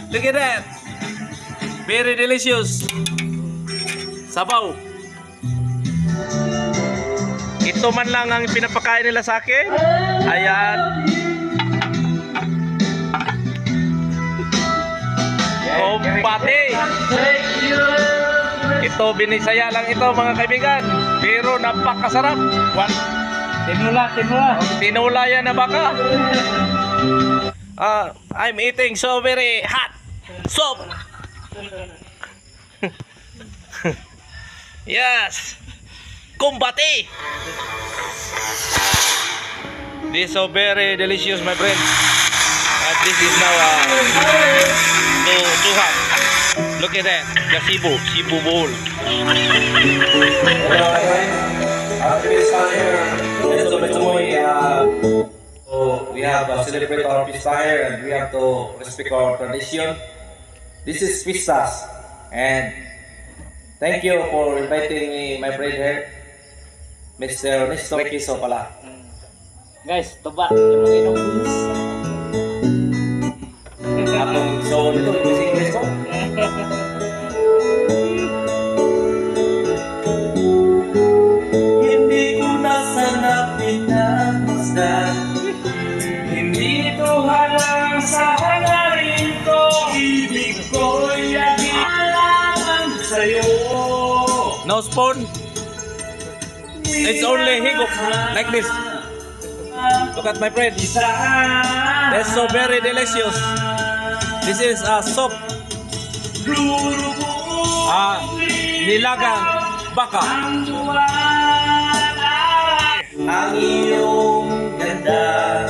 Look at that. Very delicious. Sabaw. Ito man lang ang pinapakain nila sa akin. Ayan. Kumpati. Ito, binisaya lang ito mga kaibigan. Pero napakasarap. Tinula. Tinula yan na baka. I'm eating so very hot soup. Yes. Kumpati. This is so very delicious, my friend. This is now too hot. Look at that, the Cebu bowl. We have to celebrate our peace fire and we have to respect our tradition. This is Pistas, and thank you for inviting me, my friend here, Mr. Nestor Kiso pala. Guys, tuba yung mga inom. Atong so dito, English ko. Hindi ko na sana pinagmasdan, hindi ito halang sa hangarin ko. Ibig ko'y alam sa'yo. No spoon. It's only higop like this. Look at my friend. That's so very delicious. This is a soup. Nilagang baka. Ang iyong ganda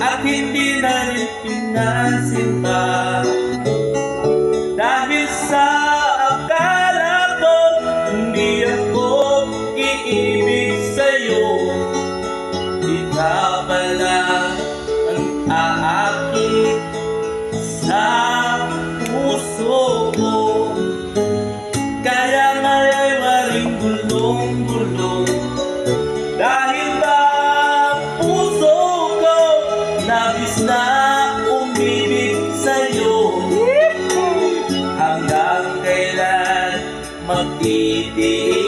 at hindi na rin pinasimba dahil sa akala ko hindi ako iibig sa'yo. Ikaw pala ang aakit sa puso ko, kaya nga'y maring gulong-gulong dahil ba puso ko nabis na umibig sa'yo. Hanggang kailan magtitiis